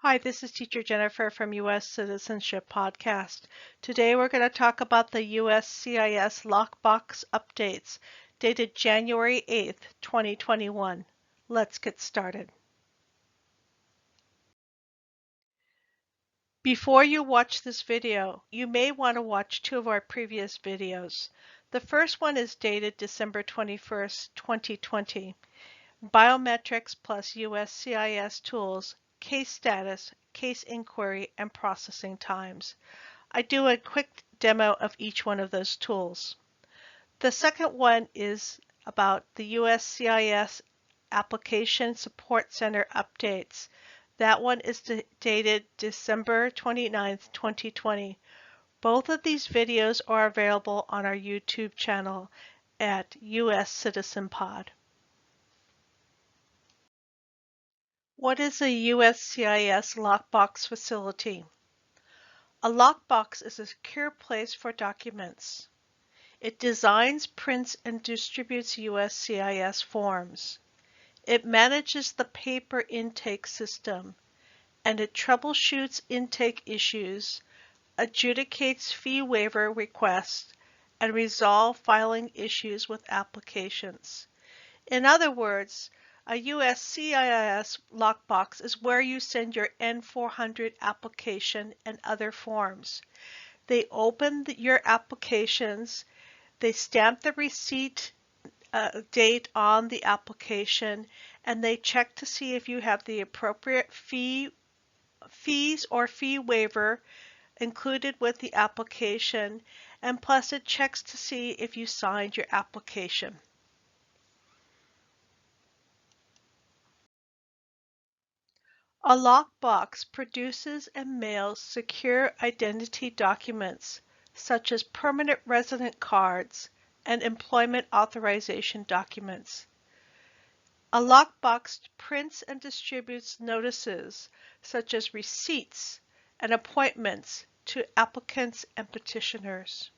Hi, this is Teacher Jennifer from U.S. Citizenship Podcast. Today we're going to talk about the USCIS Lockbox updates dated January 8th, 2021. Let's get started. Before you watch this video, you may want to watch two of our previous videos. The first one is dated December 21st, 2020. Biometrics plus USCIS tools, case status, case inquiry, and processing times. I do a quick demo of each one of those tools. The second one is about the USCIS Application Support Center updates. That one is dated December 29th, 2020. Both of these videos are available on our YouTube channel at US Citizen Pod. What is a USCIS lockbox facility? A lockbox is a secure place for documents. It designs, prints, and distributes USCIS forms. It manages the paper intake system, and it troubleshoots intake issues, adjudicates fee waiver requests, and resolves filing issues with applications. In other words, a USCIS lockbox is where you send your N-400 application and other forms. They open your applications, they stamp the receipt date on the application, and they check to see if you have the appropriate fees or fee waiver included with the application, and plus it checks to see if you signed your application. A lockbox produces and mails secure identity documents such as permanent resident cards and employment authorization documents. A lockbox prints and distributes notices such as receipts and appointments to applicants and petitioners.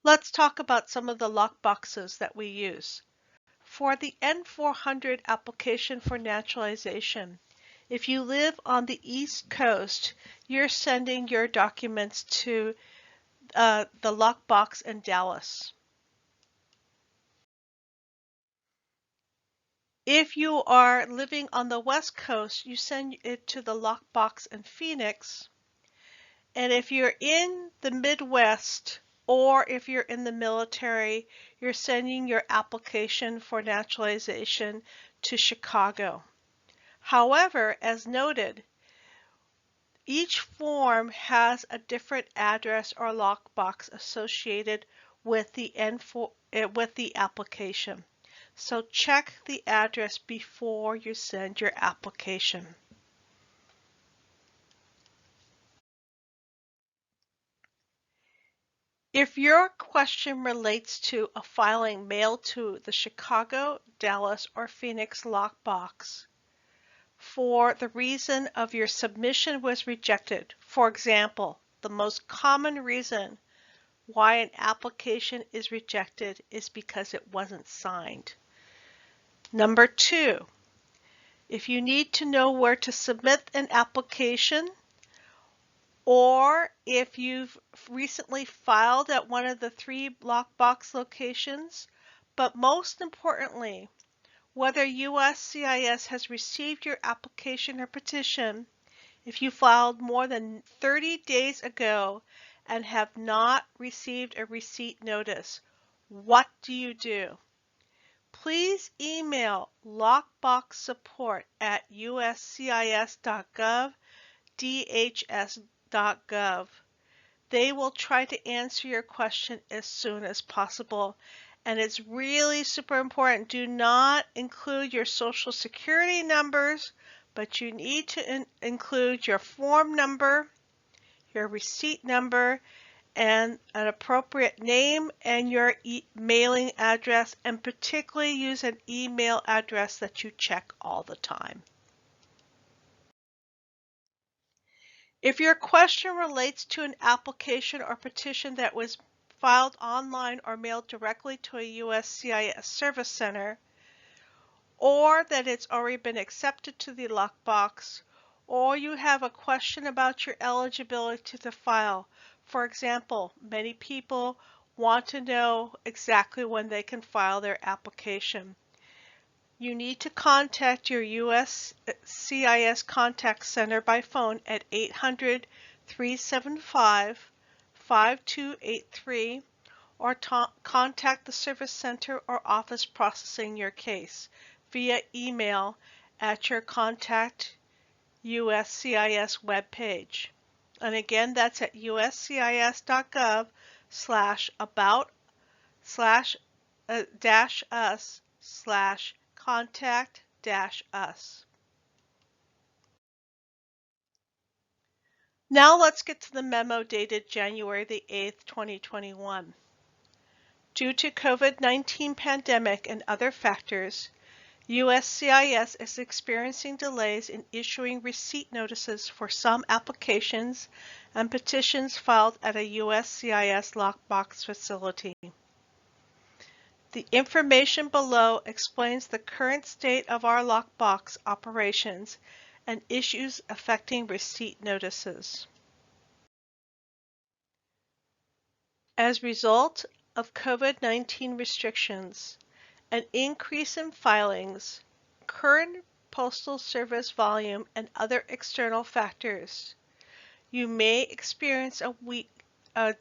Let's talk about some of the lockboxes that we use. For the N-400 application for naturalization, if you live on the East Coast, you're sending your documents to the lockbox in Dallas. If you are living on the West Coast, you send it to the lockbox in Phoenix. And if you're in the Midwest, or if you're in the military, you're sending your application for naturalization to Chicago. However, as noted, each form has a different address or lockbox associated with the application. So check the address before you send your application. If your question relates to a filing mailed to the Chicago, Dallas, or Phoenix lockbox for the reason of your submission was rejected, for example, the most common reason why an application is rejected is because it wasn't signed. Number 2, if you need to know where to submit an application, or if you've recently filed at one of the 3 lockbox locations, but most importantly, whether USCIS has received your application or petition, if you filed more than 30 days ago and have not received a receipt notice, what do you do? Please email lockboxsupport@uscis.gov, dhs.gov. They will try to answer your question as soon as possible. And it's really super important. Do not include your social security numbers, but you need to include your form number, your receipt number, and an appropriate name and your mailing address, and particularly use an email address that you check all the time. If your question relates to an application or petition that was filed online or mailed directly to a USCIS service center, or that it's already been accepted to the lockbox, or you have a question about your eligibility to file. For example, many people want to know exactly when they can file their application. You need to contact your USCIS contact center by phone at 800-375-5283 or contact the service center or office processing your case via email at your contact USCIS webpage. And again, that's at uscis.gov/about-us/contact-us. Now let's get to the memo dated January the 8th, 2021. Due to COVID-19 pandemic and other factors, USCIS is experiencing delays in issuing receipt notices for some applications and petitions filed at a USCIS Lockbox facility. The information below explains the current state of our Lockbox operations and issues affecting receipt notices. As a result of COVID-19 restrictions, an increase in filings, current postal service volume, and other external factors, you may experience a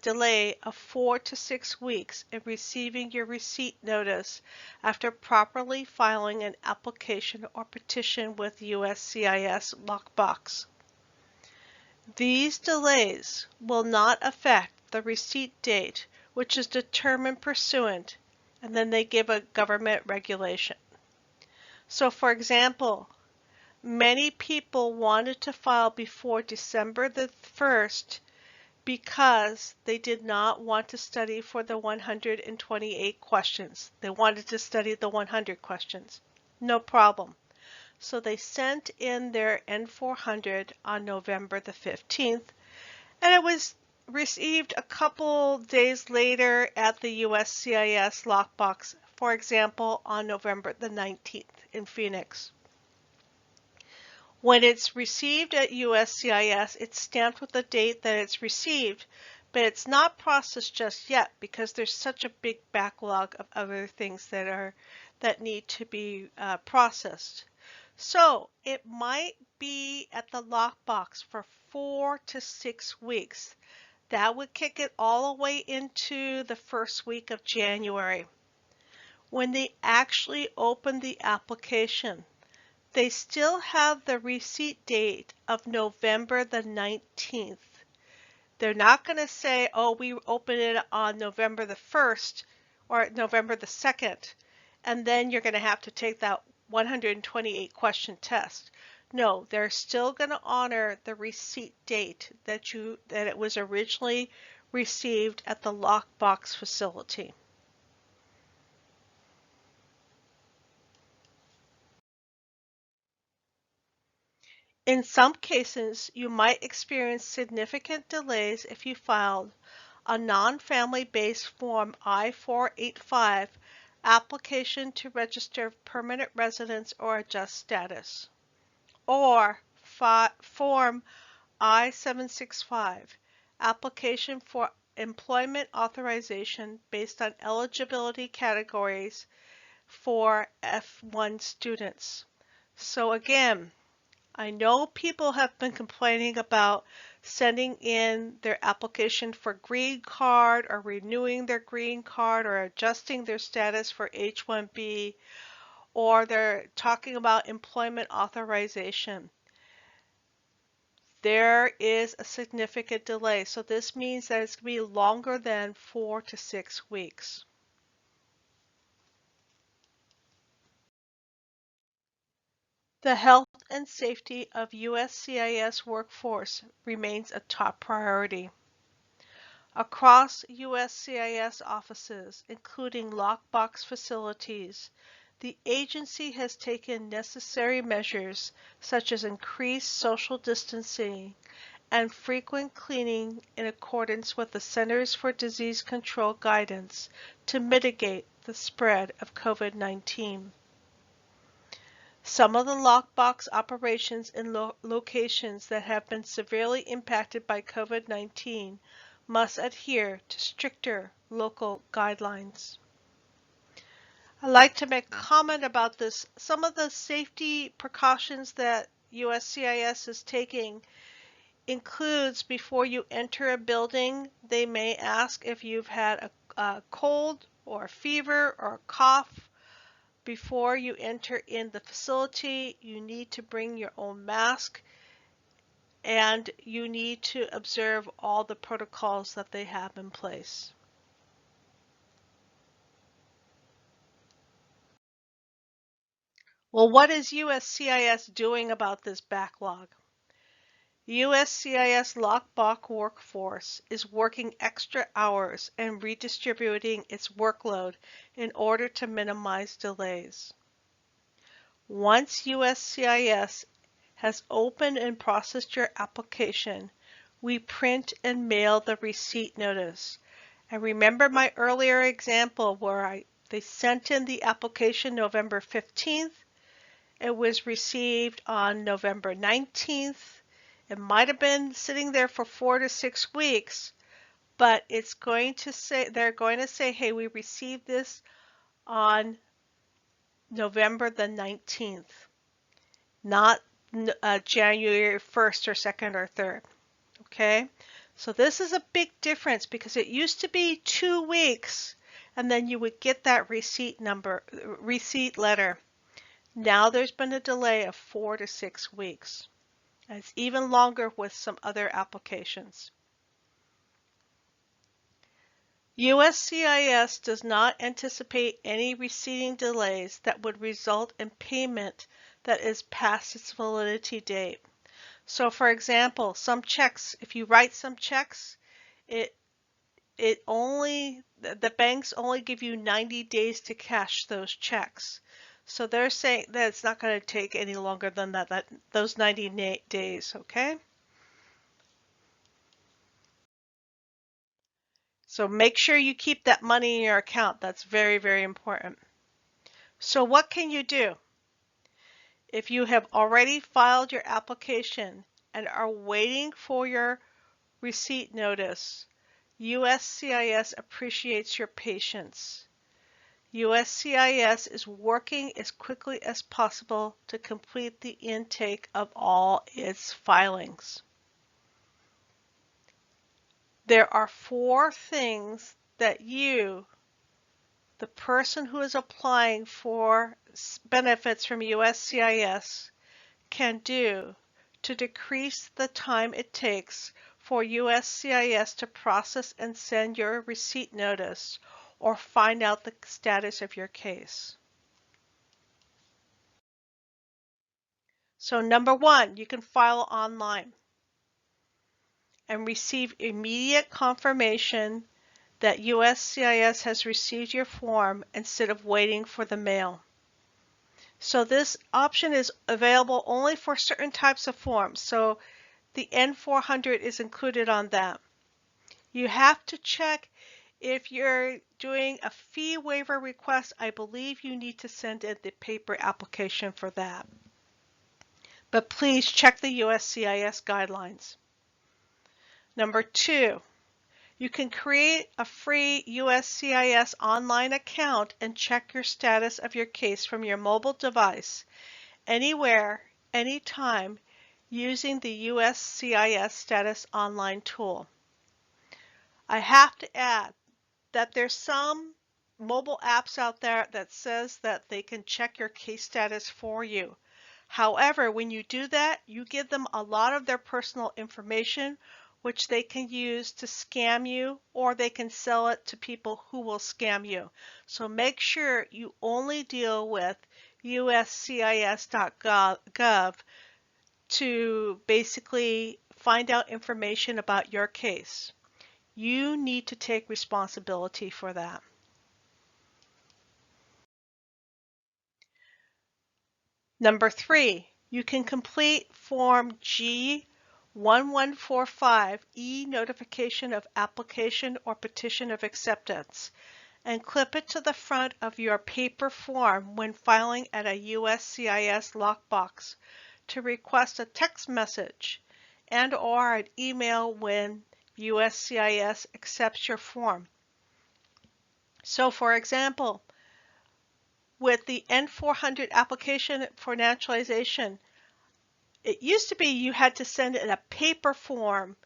delay of 4 to 6 weeks in receiving your receipt notice after properly filing an application or petition with USCIS Lockbox. These delays will not affect the receipt date, which is determined pursuant, and then they give a government regulation. So for example, many people wanted to file before December the 1st because they did not want to study for the 128 questions. They wanted to study the 100 questions. No problem. So they sent in their N-400 on November the 15th, and it was received a couple days later at the USCIS Lockbox, for example, on November the 19th in Phoenix. When it's received at USCIS, it's stamped with the date that it's received, but it's not processed just yet because there's such a big backlog of other things that need to be processed. So it might be at the lockbox for 4 to 6 weeks. That would kick it all the way into the first week of January. When they actually open the application, they still have the receipt date of November the 19th. They're not going to say, oh, we open it on November the 1st or November the 2nd, and then you're going to have to take that 128 question test. No, they're still going to honor the receipt date that it was originally received at the Lockbox facility. In some cases, you might experience significant delays if you filed a non-family-based Form I-485 application to register permanent residence or adjust status, or Form I-765 application for Employment Authorization based on eligibility categories for F-1 students. So again, I know people have been complaining about sending in their application for green card or renewing their green card or adjusting their status for H-1B, or they're talking about employment authorization. There is a significant delay, so this means that it's going to be longer than 4 to 6 weeks. The health and safety of USCIS workforce remains a top priority. Across USCIS offices, including lockbox facilities, the agency has taken necessary measures such as increased social distancing and frequent cleaning in accordance with the Centers for Disease Control guidance to mitigate the spread of COVID-19. Some of the lockbox operations in locations that have been severely impacted by COVID-19 must adhere to stricter local guidelines. I'd like to make a comment about this. Some of the safety precautions that USCIS is taking includes before you enter a building, they may ask if you've had a cold or a fever or a cough. Before you enter in the facility, you need to bring your own mask and you need to observe all the protocols that they have in place. Well, what is USCIS doing about this backlog? USCIS Lockbox workforce is working extra hours and redistributing its workload in order to minimize delays. Once USCIS has opened and processed your application, we print and mail the receipt notice. And remember my earlier example where they sent in the application November 15th. It was received on November 19th. It might have been sitting there for 4 to 6 weeks, but it's going to say, they're going to say, hey, we received this on November the 19th, not January 1st or 2nd or 3rd. Okay, so this is a big difference because it used to be 2 weeks and then you would get that receipt letter. Now there's been a delay of 4 to 6 weeks. And it's even longer with some other applications. USCIS does not anticipate any receiving delays that would result in payment that is past its validity date. So for example, some checks, if you write some checks, the banks only give you 90 days to cash those checks. So they're saying that it's not going to take any longer than those 90 days, okay? So make sure you keep that money in your account. That's very, very important. So what can you do? If you have already filed your application and are waiting for your receipt notice, USCIS appreciates your patience. USCIS is working as quickly as possible to complete the intake of all its filings. There are 4 things that you, the person who is applying for benefits from USCIS, can do to decrease the time it takes for USCIS to process and send your receipt notice or find out the status of your case. So number 1, you can file online and receive immediate confirmation that USCIS has received your form instead of waiting for the mail. So this option is available only for certain types of forms. So the N-400 is included on that. You have to check if you're doing a fee waiver request. I believe you need to send in the paper application for that. But please check the USCIS guidelines. Number 2, you can create a free USCIS online account and check your status of your case from your mobile device, anywhere, anytime, using the USCIS Status Online tool. I have to add that there's some mobile apps out there that says that they can check your case status for you. However, when you do that, you give them a lot of their personal information, which they can use to scam you, or they can sell it to people who will scam you. So make sure you only deal with uscis.gov to basically find out information about your case. You need to take responsibility for that. Number 3, you can complete Form G1145 E-Notification of Application or Petition of Acceptance. and clip it to the front of your paper form when filing at a USCIS Lockbox to request a text message and/or an email when USCIS accepts your form. So, for example, with the N-400 application for naturalization, it used to be you had to send it in a paper form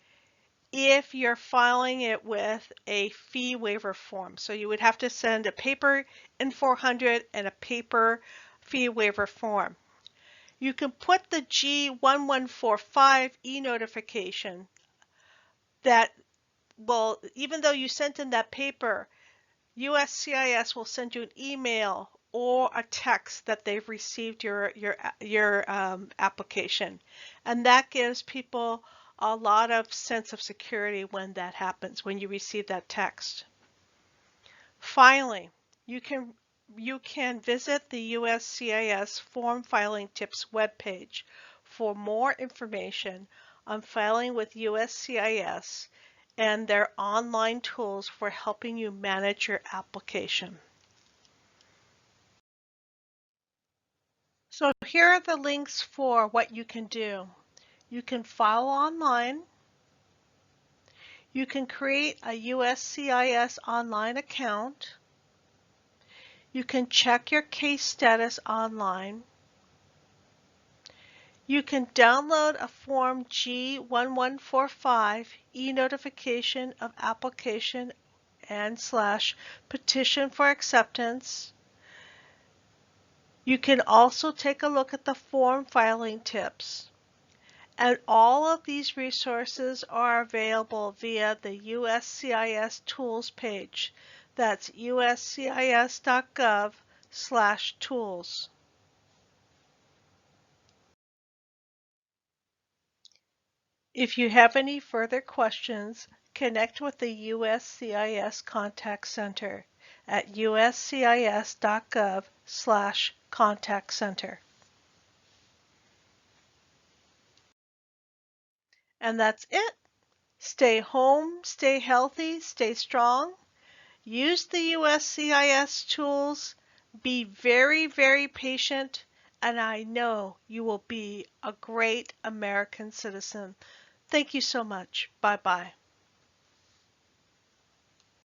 if you're filing it with a fee waiver form. So you would have to send a paper N-400 and a paper fee waiver form. You can put the G1145 e-notification that will, even though you sent in that paper, USCIS will send you an email or a text that they've received your application, and that gives people a lot of sense of security when that happens, when you receive that text. Filing. You can visit the USCIS Form Filing Tips webpage for more information on filing with USCIS and their online tools for helping you manage your application. So here are the links for what you can do. You can file online. You can create a USCIS online account. You can check your case status online. You can download a Form G1145 e-notification of application and / petition for acceptance. You can also take a look at the form filing tips. And all of these resources are available via the USCIS Tools page. That's uscis.gov/tools. If you have any further questions, connect with the USCIS Contact Center at uscis.gov/contact center. And that's it. Stay home, stay healthy, stay strong. Use the USCIS tools. Be very, very patient, and I know you will be a great American citizen. Thank you so much. Bye-bye.